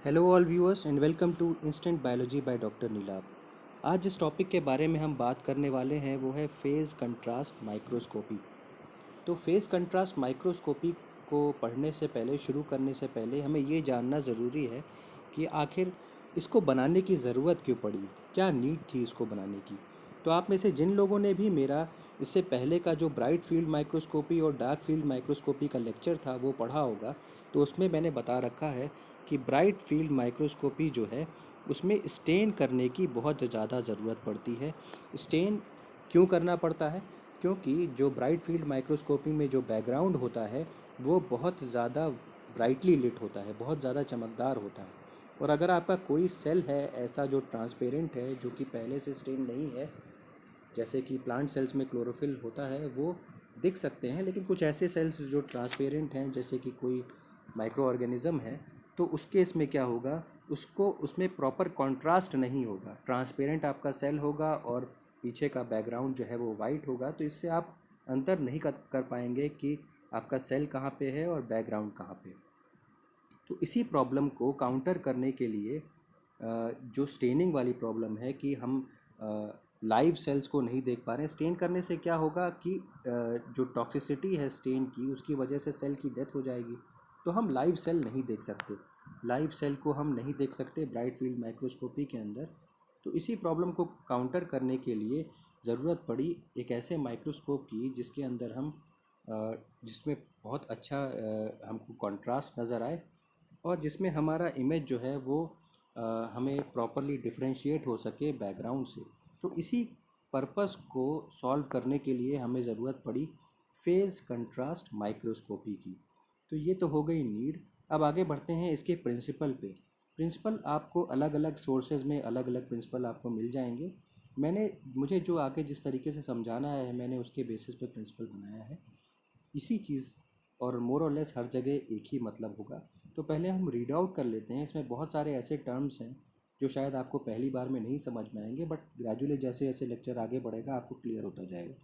Hello all viewers and welcome to instant biology by doctor Neelabh. आज जिस topic के बारे में हम बात करने वाले हैं वो है फेज़ कंट्रास्ट माइक्रोस्कोपी। तो फेज़ कंट्रास्ट माइक्रोस्कोपी को पढ़ने से पहले, शुरू करने से पहले हमें ये जानना ज़रूरी है कि आखिर इसको बनाने की ज़रूरत क्यों पड़ी, क्या नीड थी इसको बनाने की। तो आप में से जिन लोगों ने भी मेरा इससे पहले का जो ब्राइट फील्ड माइक्रोस्कोपी और डार्क फील्ड माइक्रोस्कोपी का लेक्चर था वो पढ़ा होगा, तो उसमें मैंने बता रखा है कि ब्राइट फील्ड माइक्रोस्कोपी जो है उसमें स्टेन करने की बहुत ज़्यादा ज़रूरत पड़ती है। स्टेन क्यों करना पड़ता है? क्योंकि जो ब्राइट फील्ड माइक्रोस्कोपी में जो बैकग्राउंड होता है वो बहुत ज़्यादा ब्राइटली लिट होता है, बहुत ज़्यादा चमकदार होता है। और अगर आपका कोई सेल है ऐसा जो ट्रांसपेरेंट है, जो कि पहले से स्टेन नहीं है, जैसे कि प्लांट सेल्स में क्लोरोफिल होता है वो दिख सकते हैं, लेकिन कुछ ऐसे सेल्स जो ट्रांसपेरेंट हैं जैसे कि कोई माइक्रो ऑर्गेनिज़म है, तो उस केस में क्या होगा, उसको उसमें प्रॉपर कॉन्ट्रास्ट नहीं होगा। ट्रांसपेरेंट आपका सेल होगा और पीछे का बैकग्राउंड जो है वो वाइट होगा, तो इससे आप अंतर नहीं कर पाएंगे कि आपका सेल कहाँ पे है और बैकग्राउंड कहाँ पे। तो इसी प्रॉब्लम को काउंटर करने के लिए जो स्टेनिंग वाली प्रॉब्लम है कि हम लाइव सेल्स को नहीं देख पा रहे हैं। स्टेन करने से क्या होगा कि जो टॉक्सिसिटी है स्टेन की, उसकी वजह से सेल की डेथ हो जाएगी, तो हम लाइव सेल नहीं देख सकते। लाइव सेल को हम नहीं देख सकते ब्राइट फील्ड माइक्रोस्कोपी के अंदर। तो इसी प्रॉब्लम को काउंटर करने के लिए ज़रूरत पड़ी एक ऐसे माइक्रोस्कोप की जिसके अंदर हम जिसमें बहुत अच्छा हमको कंट्रास्ट नज़र आए और जिसमें हमारा इमेज जो है वो हमें प्रॉपरली डिफरेंशिएट हो सके बैकग्राउंड से। तो इसी पर्पस को सॉल्व करने के लिए हमें ज़रूरत पड़ी फेज़ कंट्रास्ट माइक्रोस्कोपी की। तो ये तो हो गई नीड। अब आगे बढ़ते हैं इसके प्रिंसिपल पे। प्रिंसिपल आपको अलग अलग सोर्सेज में अलग अलग प्रिंसिपल आपको मिल जाएंगे। मुझे जो आगे जिस तरीके से समझाना है मैंने उसके बेसिस पे प्रिंसिपल बनाया है। इसी चीज़ और मोर और लेस हर जगह एक ही मतलब होगा। तो पहले हम रीड आउट कर लेते हैं। इसमें बहुत सारे ऐसे टर्म्स हैं जो शायद आपको पहली बार में नहीं समझ में आएंगे, बट ग्रेजुअली जैसे जैसे लेक्चर आगे बढ़ेगा आपको क्लियर होता जाएगा।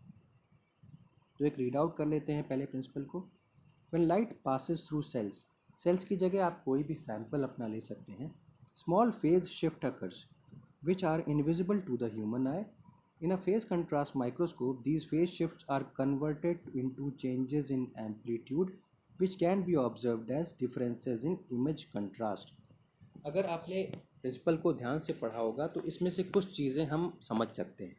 तो एक रीड आउट कर लेते हैं पहले प्रिंसिपल को। When light passes through cells, cells की जगह आप कोई भी सैंपल अपना ले सकते हैं। Small phase shift occurs which are invisible to the human eye. In a phase contrast microscope, these phase shifts are converted into changes in amplitude, which can be observed as differences in image contrast. अगर आपने principal को ध्यान से पढ़ा होगा तो इसमें से कुछ चीज़ें हम समझ सकते हैं।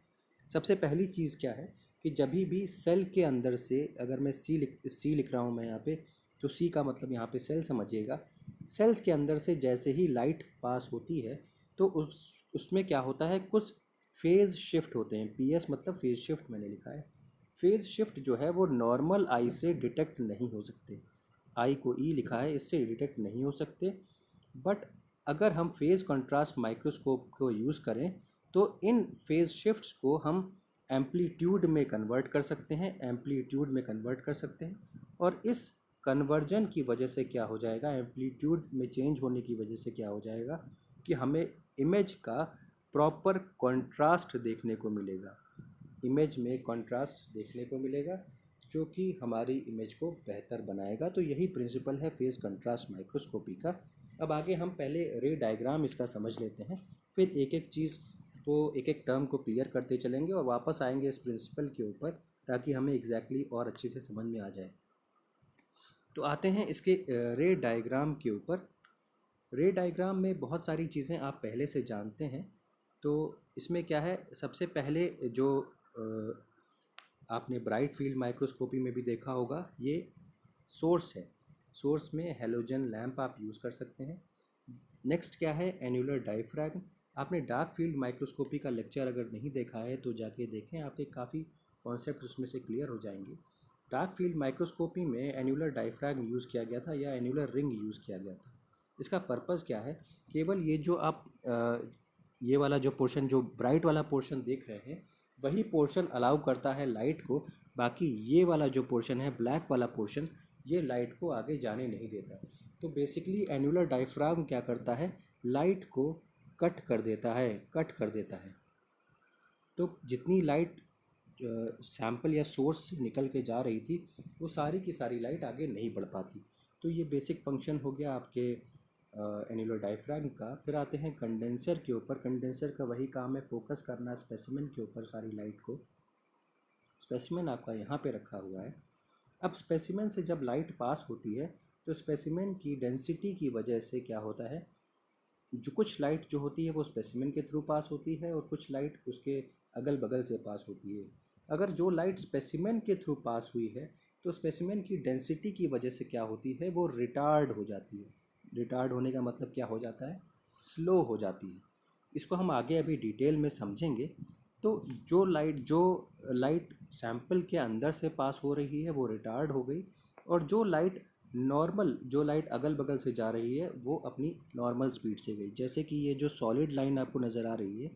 सबसे पहली चीज़ क्या है कि जब भी सेल के अंदर से, अगर मैं सी लिख रहा हूँ मैं यहाँ पे, तो सी का मतलब यहाँ पे सेल समझिएगा। सेल्स के अंदर से जैसे ही लाइट पास होती है तो उसमें क्या होता है, कुछ फेज़ शिफ्ट होते हैं। पीएस मतलब फेज़ शिफ्ट मैंने लिखा है। फेज़ शिफ्ट जो है वो नॉर्मल आई से डिटेक्ट नहीं हो सकते। आई को ई लिखा है, इससे डिटेक्ट नहीं हो सकते। बट अगर हम फेज़ कंट्रास्ट माइक्रोस्कोप को यूज़ करें तो इन फेज़ शिफ्ट्स को हम एम्पलीट्यूड में कन्वर्ट कर सकते हैं, एम्पलीट्यूड में कन्वर्ट कर सकते हैं। और इस कन्वर्जन की वजह से क्या हो जाएगा, एम्पलीट्यूड में चेंज होने की वजह से क्या हो जाएगा कि हमें इमेज का प्रॉपर कंट्रास्ट देखने को मिलेगा। इमेज में कंट्रास्ट देखने को मिलेगा जो कि हमारी इमेज को बेहतर बनाएगा। तो यही प्रिंसिपल है फेज़ कंट्रास्ट माइक्रोस्कोपी का। अब आगे हम पहले रे डायग्राम इसका समझ लेते हैं, फिर एक एक चीज़ को, एक एक टर्म को क्लियर करते चलेंगे और वापस आएंगे इस प्रिंसिपल के ऊपर ताकि हमें एग्जैक्टली और अच्छे से समझ में आ जाए। तो आते हैं इसके रे डायग्राम के ऊपर। रे डायग्राम में बहुत सारी चीज़ें आप पहले से जानते हैं। तो इसमें क्या है, सबसे पहले जो आपने ब्राइट फील्ड माइक्रोस्कोपी में भी देखा होगा, ये सोर्स है। सोर्स में हेलोजन लैंप आप यूज़ कर सकते हैं। नेक्स्ट क्या है, एन्यूलर डायफ्रैगम। आपने डार्क फील्ड माइक्रोस्कोपी का लेक्चर अगर नहीं देखा है तो जाके देखें, आपके काफ़ी कॉन्सेप्ट उसमें से क्लियर हो जाएंगे। डार्क फील्ड माइक्रोस्कोपी में एन्यूलर डायफ्रैगम यूज़ किया गया था या एन्यूलर रिंग यूज़ किया गया था। इसका पर्पज़ क्या है, केवल ये जो आप ये वाला जो पोर्शन, जो ब्राइट वाला पोर्शन देख रहे हैं, वही पोर्शन अलाउ करता है लाइट को। बाकी ये वाला जो पोर्शन है, ब्लैक वाला पोर्शन, ये लाइट को आगे जाने नहीं देता। तो बेसिकली एन्यूलर डायफ्राम क्या करता है, लाइट को कट कर देता है, कट कर देता है। तो जितनी लाइट सैंपल या सोर्स से निकल के जा रही थी वो सारी की सारी लाइट आगे नहीं बढ़ पाती। तो ये बेसिक फंक्शन हो गया आपके एनुलर डायफ्राम का। फिर आते हैं कंडेंसर के ऊपर। कंडेंसर का वही काम है, फोकस करना स्पेसिमेन के ऊपर सारी लाइट को। स्पेसिमेन आपका यहाँ पे रखा हुआ है। अब स्पेसिमेन से जब लाइट पास होती है तो स्पेसिमेन की डेंसिटी की वजह से क्या होता है, जो कुछ लाइट जो होती है वो स्पेसिमेन के थ्रू पास होती है और कुछ लाइट उसके अगल बगल से पास होती है। अगर जो लाइट स्पेसिमेन के थ्रू पास हुई है तो स्पेसिमेन की डेंसिटी की वजह से क्या होती है, वो रिटार्ड हो जाती है। रिटार्ड होने का मतलब क्या हो जाता है, स्लो हो जाती है। इसको हम आगे अभी डिटेल में समझेंगे। तो जो लाइट सैंपल के अंदर से पास हो रही है वो रिटार्ड हो गई, और जो लाइट अगल बगल से जा रही है वो अपनी नॉर्मल स्पीड से गई। जैसे कि ये जो सॉलिड लाइन आपको नज़र आ रही है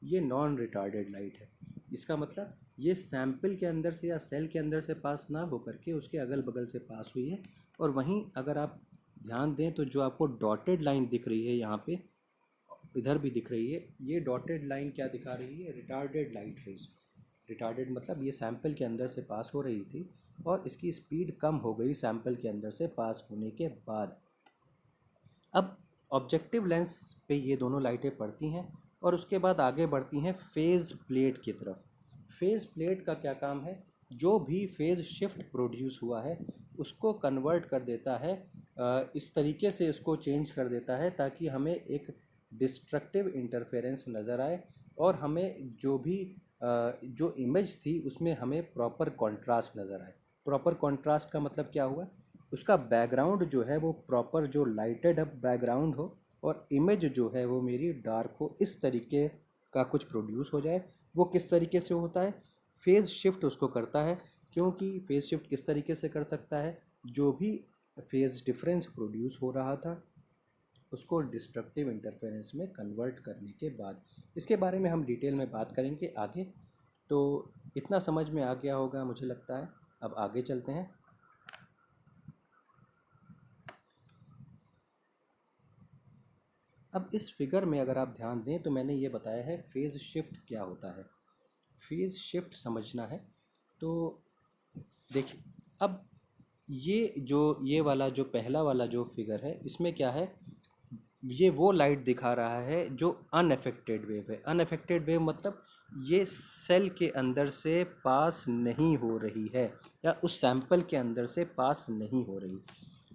ये नॉन रिटार्डेड लाइट है। इसका मतलब ये सैंपल के अंदर से या सेल के अंदर से पास ना होकर के उसके अगल बगल से पास हुई है। और वहीं अगर आप ध्यान दें तो जो आपको डॉटेड लाइन दिख रही है यहाँ पे, इधर भी दिख रही है, ये डॉटेड लाइन क्या दिखा रही है, रिटार्डेड लाइट रेज। रिटार्डेड मतलब ये सैंपल के अंदर से पास हो रही थी और इसकी स्पीड कम हो गई सैंपल के अंदर से पास होने के बाद। अब ऑब्जेक्टिव लेंस पे ये दोनों लाइटें पड़ती हैं और उसके बाद आगे बढ़ती हैं फेज़ प्लेट की तरफ। फेज़ प्लेट का क्या काम है, जो भी फेज़ शिफ्ट प्रोड्यूस हुआ है उसको कन्वर्ट कर देता है, इस तरीके से उसको चेंज कर देता है ताकि हमें एक डिस्ट्रक्टिव इंटरफेरेंस नज़र आए और हमें जो इमेज थी उसमें हमें प्रॉपर कॉन्ट्रास्ट नज़र आए। प्रॉपर कॉन्ट्रास्ट का मतलब क्या हुआ, उसका बैकग्राउंड जो है वो प्रॉपर जो लाइटेड अप बैकग्राउंड हो और इमेज जो है वो मेरी डार्क हो, इस तरीके का कुछ प्रोड्यूस हो जाए। वो किस तरीके से होता है, फेज़ शिफ्ट उसको करता है। क्योंकि फेज़ शिफ्ट किस तरीके से कर सकता है, जो भी फेज़ डिफरेंस प्रोड्यूस हो रहा था उसको डिस्ट्रक्टिव इंटरफेरेंस में कन्वर्ट करने के बाद। इसके बारे में हम डिटेल में बात करेंगे आगे। तो इतना समझ में आ गया होगा मुझे लगता है। अब आगे चलते हैं। अब इस फिगर में अगर आप ध्यान दें तो मैंने ये बताया है फेज़ शिफ्ट क्या होता है। फेज़ शिफ्ट समझना है तो देखिए, अब ये वाला जो पहला वाला जो फिगर है इसमें क्या है, ये वो लाइट दिखा रहा है जो अनअफेक्टेड वेव है। अनअफेक्टेड वेव मतलब ये सेल के अंदर से पास नहीं हो रही है या उस सैंपल के अंदर से पास नहीं हो रही।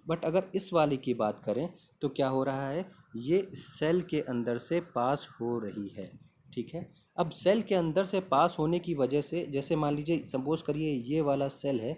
बट अगर इस वाले की बात करें तो क्या हो रहा है, ये सेल के अंदर से पास हो रही है। ठीक है, अब सेल के अंदर से पास होने की वजह से, जैसे मान लीजिए सपोज करिए ये वाला सेल है,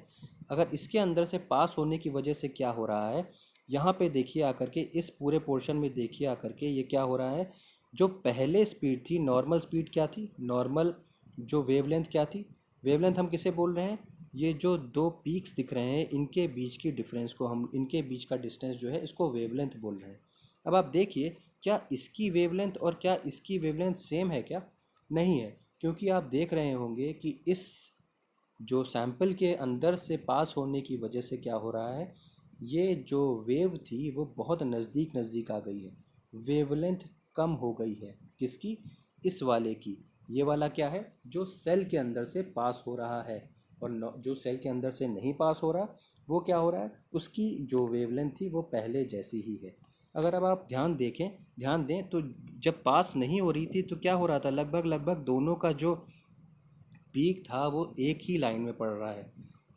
अगर इसके अंदर से पास होने की वजह से क्या हो रहा है, यहाँ पे देखिए आकर के, इस पूरे पोर्शन में देखिए आकर के ये क्या हो रहा है। जो पहले स्पीड थी, नॉर्मल स्पीड क्या थी, नॉर्मल जो वेवलेंथ क्या थी, वेवलेंथ हम किसे बोल रहे हैं, ये जो दो पीक्स दिख रहे हैं इनके बीच की डिफरेंस को, हम इनके बीच का डिस्टेंस जो है इसको वेवलेंथ बोल रहे हैं। अब आप देखिए, क्या इसकी वेवलेंथ और क्या इसकी वेवलेंथ सेम है क्या, नहीं है। क्योंकि आप देख रहे होंगे कि इस जो सैंपल के अंदर से पास होने की वजह से क्या हो रहा है, ये जो वेव थी वो बहुत नज़दीक नज़दीक आ गई है। वेवलेंथ कम हो गई है किसकी, इस वाले की। ये वाला क्या है, जो सेल के अंदर से पास हो रहा है, और जो सेल के अंदर से नहीं पास हो रहा वो क्या हो रहा है, उसकी जो वेवलेंथ थी वो पहले जैसी ही है। अगर अब आप ध्यान दें तो जब पास नहीं हो रही थी तो क्या हो रहा था, लगभग लगभग दोनों का जो पीक था वो एक ही लाइन में पड़ रहा है।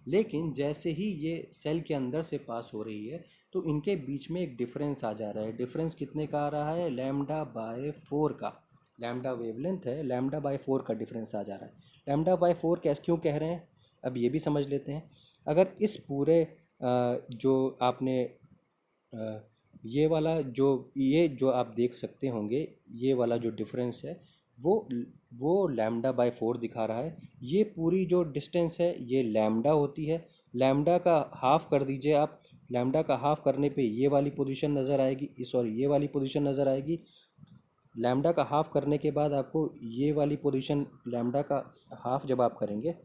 लेकिन जैसे ही ये सेल के अंदर से पास हो रही है तो इनके बीच में एक डिफरेंस आ जा रहा है। डिफरेंस कितने का आ रहा है, λ/4 का। लैम्डा वेवलेंथ है, λ/4 का डिफरेंस आ जा रहा है। λ/4 कैसे क्यों कह रहे हैं, अब ये भी समझ लेते हैं। अगर इस पूरे जो आपने अ, ये जो आप देख सकते होंगे, ये वाला जो डिफरेंस है वो वो λ/4 दिखा रहा है। ये पूरी जो डिस्टेंस है ये लैम्डा होती है। लैम्डा का हाफ कर दीजिए आप, लैम्डा का हाफ करने पे ये वाली पोजीशन नज़र आएगी, सॉरी ये वाली पोजीशन नज़र आएगी। लैम्डा का हाफ करने के बाद आपको ये वाली पोजीशन, लैम्डा का हाफ जब आप करेंगे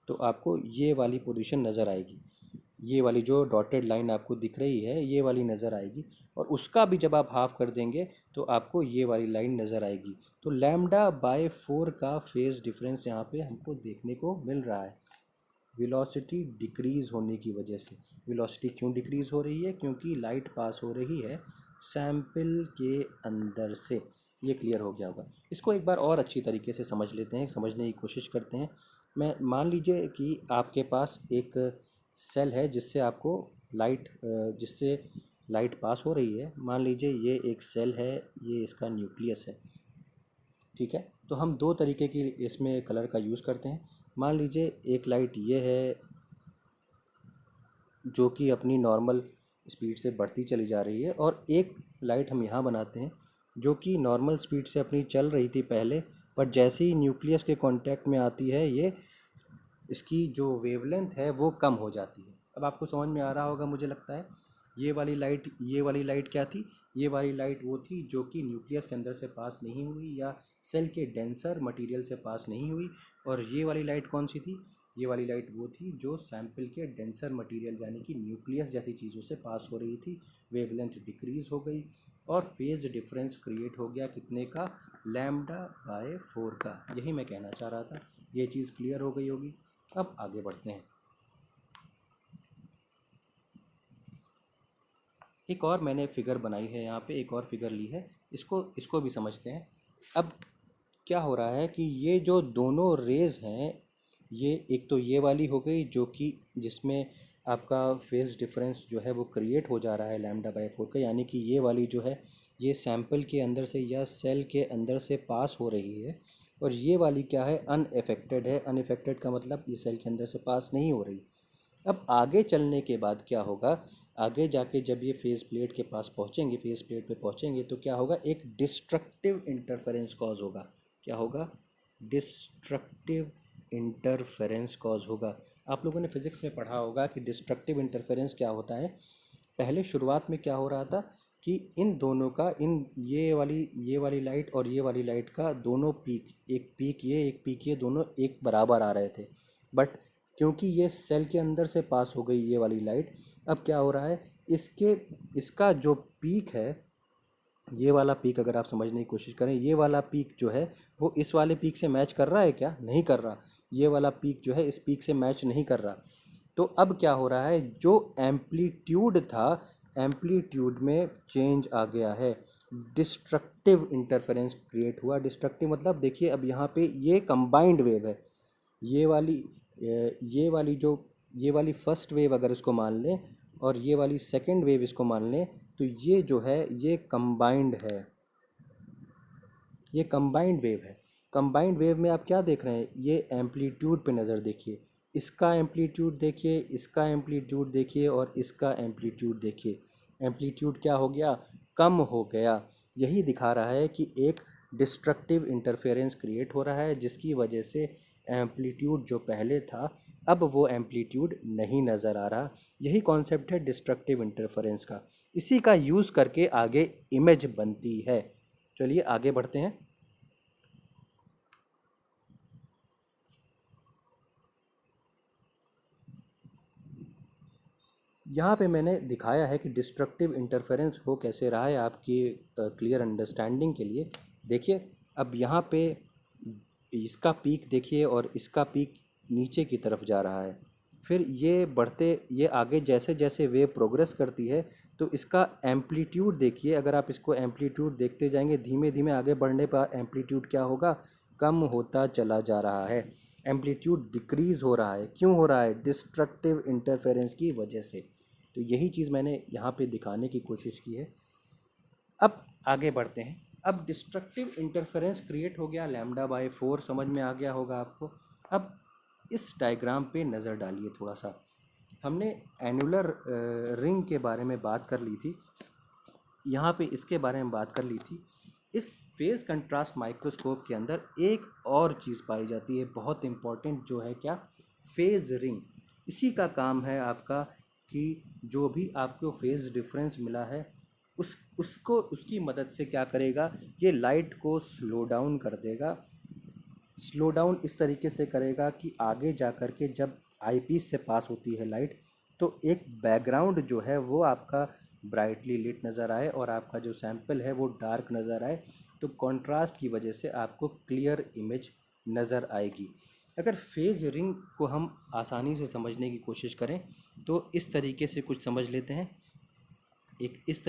तो आपको ये वाली पोजीशन नज़र आएगी। ये वाली जो डॉटेड लाइन आपको दिख रही है ये वाली नज़र आएगी, और उसका भी जब आप हाफ कर देंगे तो आपको ये वाली लाइन नज़र आएगी। तो λ/4 का फेज़ डिफरेंस यहाँ पे हमको देखने को मिल रहा है वेलोसिटी डिक्रीज़ होने की वजह से। वेलोसिटी क्यों डिक्रीज़ हो रही है, क्योंकि लाइट पास हो रही है सैंपल के अंदर से। ये क्लियर हो गया होगा। इसको एक बार और अच्छी तरीके से समझ लेते हैं, समझने की कोशिश करते हैं। मैं मान लीजिए कि आपके पास एक सेल है जिससे आपको जिससे लाइट पास हो रही है। मान लीजिए ये एक सेल है, ये इसका न्यूक्लियस है, ठीक है। तो हम दो तरीके की इसमें कलर का यूज़ करते हैं। मान लीजिए एक लाइट ये है जो कि अपनी नॉर्मल स्पीड से बढ़ती चली जा रही है, और एक लाइट हम यहाँ बनाते हैं जो कि नॉर्मल स्पीड से अपनी चल रही थी पहले, पर जैसे ही न्यूक्लियस के कांटेक्ट में आती है ये इसकी जो वेवलेंथ है वो कम हो जाती है। अब आपको समझ में आ रहा होगा मुझे लगता है। ये वाली लाइट क्या थी? ये वाली लाइट वो थी जो कि न्यूक्लियस के अंदर से पास नहीं हुई या सेल के डेंसर मटेरियल से पास नहीं हुई। और ये वाली लाइट कौन सी थी? ये वाली लाइट वो थी जो सैंपल के डेंसर मटेरियल यानी कि न्यूक्लियस जैसी चीज़ों से पास हो रही थी। वेवलेंथ डिक्रीज़ हो गई और फेज़ डिफरेंस क्रिएट हो गया कितने का? λ/4 का। यही मैं कहना चाह रहा था। ये चीज़ क्लियर हो गई होगी। अब आगे बढ़ते हैं। एक और मैंने फिगर बनाई है, यहाँ पे एक और फिगर ली है, इसको इसको भी समझते हैं। अब क्या हो रहा है कि ये जो दोनों रेज़ हैं, ये एक तो ये वाली हो गई जो कि जिसमें आपका फेज डिफरेंस जो है वो क्रिएट हो जा रहा है λ/4 का, यानी कि ये वाली जो है ये सैंपल के अंदर से या सेल के अंदर से पास हो रही है। और ये वाली क्या है? अनएफेक्टेड है। अनएफेक्टेड का मतलब ये सेल के अंदर से पास नहीं हो रही। अब आगे चलने के बाद क्या होगा? आगे जाके जब ये फेस प्लेट के पास पहुंचेंगे, फेस प्लेट पे पहुंचेंगे तो क्या होगा? एक डिस्ट्रक्टिव इंटरफेरेंस कॉज होगा। क्या होगा? डिस्ट्रक्टिव इंटरफेरेंस कॉज होगा। आप लोगों ने फिजिक्स में पढ़ा होगा कि डिस्ट्रक्टिव इंटरफेरेंस क्या होता है। पहले शुरुआत में क्या हो रहा था कि इन दोनों का, इन ये वाली लाइट और ये वाली लाइट का दोनों पीक, एक पीक ये एक पीक ये, दोनों एक बराबर आ रहे थे। बट क्योंकि ये सेल के अंदर से पास हो गई ये वाली लाइट, अब क्या हो रहा है? इसके इसका जो पीक है, ये वाला पीक अगर आप समझने की कोशिश करें, ये वाला पीक जो है वो इस वाले पीक से मैच कर रहा है क्या? नहीं कर रहा। ये वाला पीक जो है इस पीक से मैच नहीं कर रहा। तो अब क्या हो रहा है? जो एम्पलीट्यूड था, एम्पलीट्यूड में चेंज आ गया है। डिस्ट्रक्टिव इंटरफेरेंस क्रिएट हुआ। डिस्ट्रक्टिव मतलब देखिए, अब यहाँ पे ये कंबाइंड वेव है। ये वाली ये वाली जो ये वाली फर्स्ट वेव अगर इसको मान लें और ये वाली सेकंड वेव इसको मान लें, तो ये जो है ये कंबाइंड है। ये कंबाइंड वेव है। कंबाइंड वेव में आप क्या देख रहे हैं? ये एम्पलीट्यूड पे नज़र देखिए। इसका एम्पलीट्यूड देखिए, इसका एम्पलीट्यूड देखिए और इसका एम्पलीट्यूड देखिए। एम्पलीट्यूड क्या हो गया? कम हो गया। यही दिखा रहा है कि एक डिस्ट्रक्टिव इंटरफेरेंस क्रिएट हो रहा है जिसकी वजह से एम्पलीट्यूड जो पहले था अब वो एम्पलीट्यूड नहीं नज़र आ रहा। यही कॉन्सेप्ट है डिस्ट्रक्टिव इंटरफेरेंस का। इसी का यूज़ करके आगे इमेज बनती है। चलिए आगे बढ़ते हैं। यहाँ पे मैंने दिखाया है कि डिस्ट्रक्टिव इंटरफेरेंस हो कैसे रहा है आपकी क्लियर अंडरस्टैंडिंग के लिए। देखिए, अब यहाँ पे इसका पीक देखिए और इसका पीक नीचे की तरफ जा रहा है। फिर ये आगे जैसे जैसे वेव प्रोग्रेस करती है तो इसका एम्पलीट्यूड देखिए। अगर आप इसको एम्पलीट्यूड देखते जाएंगे, धीमे धीमे आगे बढ़ने पर एम्पलीट्यूड क्या होगा? कम होता चला जा रहा है। एम्पलीट्यूड डिक्रीज़ हो रहा है। क्यों हो रहा है? डिस्ट्रक्टिव इंटरफेरेंस की वजह से। तो यही चीज़ मैंने यहाँ पे दिखाने की कोशिश की है। अब आगे बढ़ते हैं। अब डिस्ट्रक्टिव इंटरफेरेंस क्रिएट हो गया λ/4, समझ में आ गया होगा आपको। अब इस डायग्राम पे नज़र डालिए थोड़ा सा। हमने एनुलर रिंग के बारे में बात कर ली थी, यहाँ पे इसके बारे में बात कर ली थी। इस फेज़ कंट्रास्ट माइक्रोस्कोप के अंदर एक और चीज़ पाई जाती है बहुत इम्पॉर्टेंट, जो है क्या? Phase ring. इसी का काम है आपका कि जो भी आपको फेज़ डिफरेंस मिला है उसकी मदद से क्या करेगा? ये लाइट को स्लो डाउन कर देगा। स्लो डाउन इस तरीके से करेगा कि आगे जा कर के जब आईपीस से पास होती है लाइट, तो एक बैकग्राउंड जो है वो आपका ब्राइटली लिट नज़र आए और आपका जो सैंपल है वो डार्क नज़र आए। तो कंट्रास्ट की वजह से आपको क्लियर इमेज नज़र आएगी। अगर फेज़ रिंग को हम आसानी से समझने की कोशिश करें तो इस तरीके से कुछ समझ लेते हैं। एक इस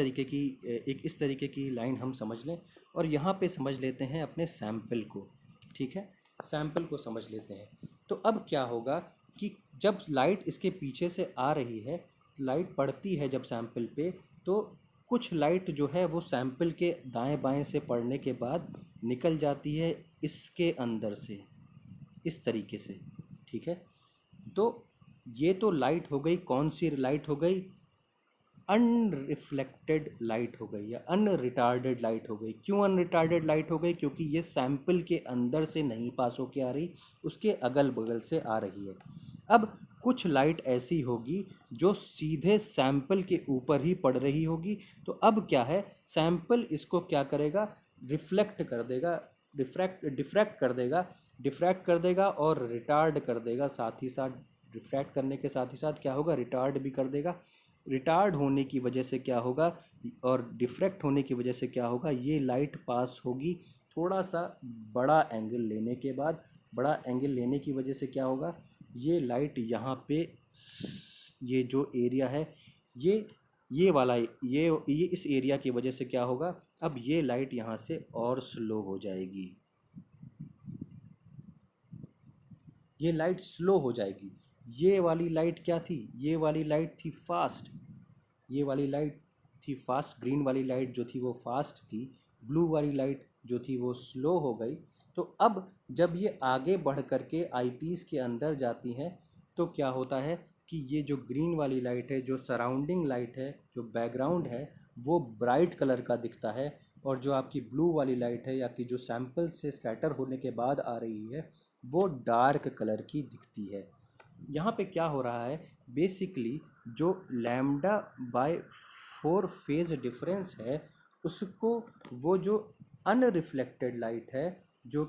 तरीके की लाइन हम समझ लें और यहाँ पे समझ लेते हैं अपने सैंपल को। ठीक है, सैंपल को समझ लेते हैं। तो अब क्या होगा कि जब लाइट इसके पीछे से आ रही है, लाइट पड़ती है जब सैंपल पे, तो कुछ लाइट जो है वो सैंपल के दाएं बाएं से पड़ने के बाद निकल जाती है इसके अंदर से, इस तरीके से। ठीक है, तो ये तो लाइट हो गई, कौन सी लाइट हो गई? अनरिफ्लेक्टेड लाइट हो गई या अनरिटार्डेड लाइट हो गई। क्यों अनरिटार्डेड लाइट हो गई? क्योंकि ये सैंपल के अंदर से नहीं पास होके आ रही, उसके अगल बगल से आ रही है। अब कुछ लाइट ऐसी होगी जो सीधे सैंपल के ऊपर ही पड़ रही होगी। तो अब क्या है, सैंपल इसको क्या करेगा? रिफ्लेक्ट कर देगा, डिफ्रैक्ट कर देगा और रिटार्ड कर देगा साथ ही साथ। रिफ्रैक्ट करने के साथ ही साथ क्या होगा? रिटार्ड भी कर देगा। रिटार्ड होने की वजह से क्या होगा और डिफ्रैक्ट होने की वजह से क्या होगा? ये लाइट पास होगी थोड़ा सा बड़ा एंगल लेने के बाद। बड़ा एंगल लेने की वजह से क्या होगा? ये लाइट यहाँ पे, ये जो एरिया है, ये वाला, ये इस एरिया की वजह से क्या होगा? अब ये लाइट यहाँ से और स्लो हो जाएगी, ये लाइट स्लो हो जाएगी। ये वाली लाइट क्या थी? ये वाली लाइट थी फास्ट, ये वाली लाइट थी फास्ट। ग्रीन वाली लाइट जो थी वो फास्ट थी, ब्लू वाली लाइट जो थी वो स्लो हो गई। तो अब जब ये आगे बढ़ करके आईपीस के अंदर जाती हैं तो क्या होता है कि ये जो ग्रीन वाली लाइट है, जो सराउंडिंग लाइट है, जो बैकग्राउंड है, वो ब्राइट कलर का दिखता है। और जो आपकी ब्लू वाली लाइट है, या कि जो सैंपल से स्कैटर होने के बाद आ रही है, वो डार्क कलर की दिखती है। यहाँ पे क्या हो रहा है? बेसिकली जो लैम्डा बाय 4 फेज डिफरेंस है, उसको वो जो अनरिफ्लेक्टेड लाइट है, जो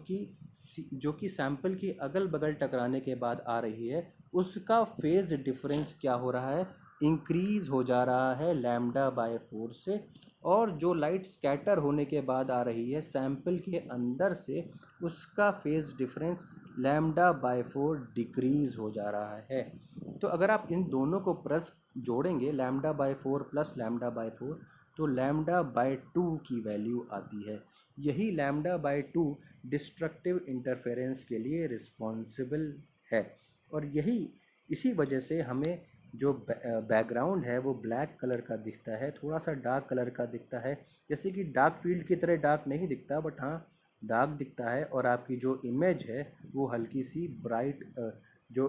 कि सैंपल की अगल बगल टकराने के बाद आ रही है, उसका फेज डिफरेंस क्या हो रहा है? इंक्रीज हो जा रहा है लैम्डा बाय 4 से। और जो लाइट स्कैटर होने के बाद आ रही है सैंपल के अंदर से, उसका phase difference lambda by 4 decrease हो जा रहा है। तो अगर आप इन दोनों को प्लस जोड़ेंगे, lambda by 4 plus lambda by 4, तो लैम्डा बाय 2 की वैल्यू आती है। यही लैम्डा बाय 2 डिस्ट्रक्टिव इंटरफेरेंस के लिए रिस्पॉन्सिबल है। और इसी वजह से हमें जो बैकग्राउंड है वो ब्लैक कलर का दिखता है, थोड़ा सा डार्क कलर का दिखता है। जैसे कि डार्क फील्ड की तरह डार्क नहीं दिखता, बट हाँ डार्क दिखता है। और आपकी जो इमेज है वो हल्की सी ब्राइट, जो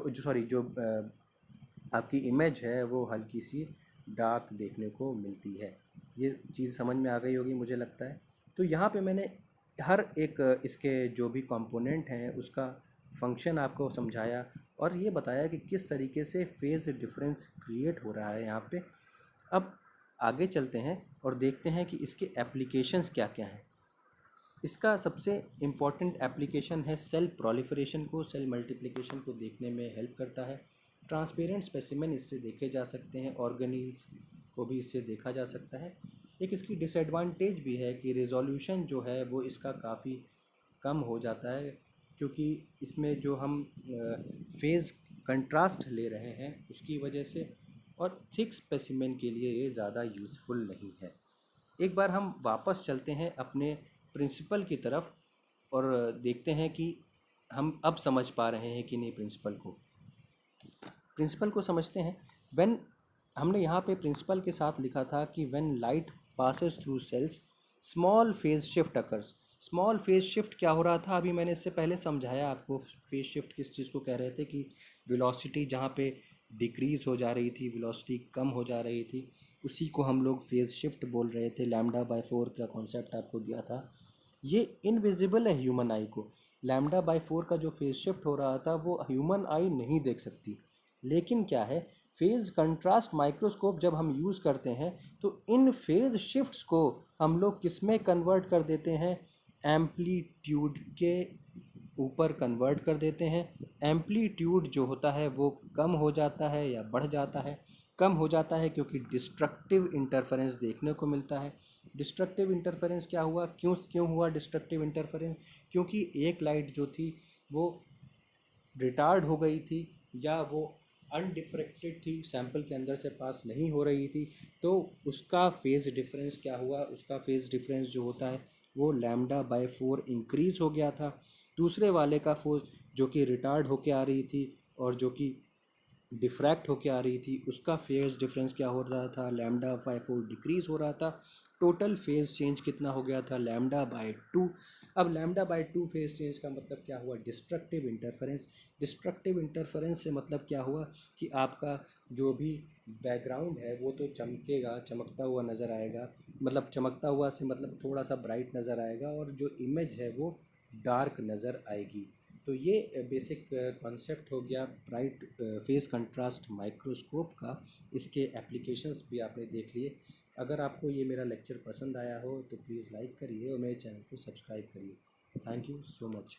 आपकी इमेज है वो हल्की सी डार्क देखने को मिलती है। ये चीज़ समझ में आ गई होगी मुझे लगता है। तो यहाँ पे मैंने हर एक इसके जो भी कंपोनेंट हैं उसका फंक्शन आपको समझाया और ये बताया कि किस तरीके से फेज़ डिफरेंस क्रिएट हो रहा है यहाँ पे। अब आगे चलते हैं और देखते हैं कि इसके एप्लीकेशंस क्या क्या हैं। इसका सबसे इम्पॉर्टेंट एप्लीकेशन है सेल प्रोलिफरेशन को, सेल मल्टीप्लिकेशन को देखने में हेल्प करता है। ट्रांसपेरेंट स्पेसिमेन इससे देखे जा सकते हैं, ऑर्गेनील्स को भी इससे देखा जा सकता है। एक इसकी डिसएडवांटेज भी है कि रिजोल्यूशन जो है वो इसका काफ़ी कम हो जाता है, क्योंकि इसमें जो हम फेज़ कंट्रास्ट ले रहे हैं उसकी वजह से, और थिक स्पेसिमेन के लिए ये ज़्यादा यूज़फुल नहीं है। एक बार हम वापस चलते हैं अपने प्रिंसिपल की तरफ और देखते हैं कि हम अब समझ पा रहे हैं कि नहीं प्रिंसिपल को समझते हैं। व्हेन हमने यहाँ पे प्रिंसिपल के साथ लिखा था कि when light passes through cells small phase shift occurs. Small phase shift क्या हो रहा था? अभी मैंने इससे पहले समझाया आपको फेज शिफ्ट किस चीज़ को कह रहे थे, कि वेलोसिटी जहाँ पे डिक्रीज़ हो जा रही थी, वेलोसिटी कम हो जा रही थी, उसी को हम लोग फेज शिफ्ट बोल रहे थे। लैम्डा बाय 4 का कॉन्सेप्ट आपको दिया था। ये इनविजिबल है ह्यूमन आई को। लैम्डा बाय 4 का जो फेज शिफ्ट हो रहा था वो ह्यूमन आई नहीं देख सकती। लेकिन क्या है, फेज़ कंट्रास्ट माइक्रोस्कोप जब हम यूज़ करते हैं तो इन फेज़ शिफ्ट्स को हम लोग किस में कन्वर्ट कर देते हैं? एम्पलीट्यूड के ऊपर कन्वर्ट कर देते हैं। एम्पलीट्यूड जो होता है वो कम हो जाता है या बढ़ जाता है? कम हो जाता है, क्योंकि डिस्ट्रक्टिव इंटरफेरेंस देखने को मिलता है। डिस्ट्रक्टिव इंटरफेरेंस क्या हुआ? क्यों हुआ डिस्ट्रक्टिव इंटरफेरेंस? क्योंकि एक लाइट जो थी वो रिटार्ड हो गई थी, या वो अनडिफ्रेक्टेड थी, सैंपल के अंदर से पास नहीं हो रही थी, तो उसका फेज़ डिफरेंस क्या हुआ, उसका फेज़ डिफरेंस जो होता है वो λ/4 इंक्रीज़ हो गया था। दूसरे वाले का फोर्स जो कि रिटार्ड होके आ रही थी और जो कि डिफ्रैक्ट होके आ रही थी, उसका फेज़ डिफरेंस क्या हो रहा था, λ/4 डिक्रीज़ हो रहा था। टोटल फेज़ चेंज कितना हो गया था, λ/2। अब λ/2 फेज़ चेंज का मतलब क्या हुआ, डिस्ट्रक्टिव इंटरफेरेंस। डिस्ट्रक्टिव इंटरफेरेंस से मतलब क्या हुआ कि आपका जो भी बैकग्राउंड है वो तो चमकेगा, चमकता हुआ नज़र आएगा, मतलब चमकता हुआ से मतलब थोड़ा सा ब्राइट नज़र आएगा, और जो इमेज है वो डार्क नज़र आएगी। तो ये बेसिक कॉन्सेप्ट हो गया ब्राइट फेस कंट्रास्ट माइक्रोस्कोप का। इसके एप्लीकेशंस भी आपने देख लिए। अगर आपको ये मेरा लेक्चर पसंद आया हो तो प्लीज़ लाइक करिए और मेरे चैनल को सब्सक्राइब करिए। Thank you so much.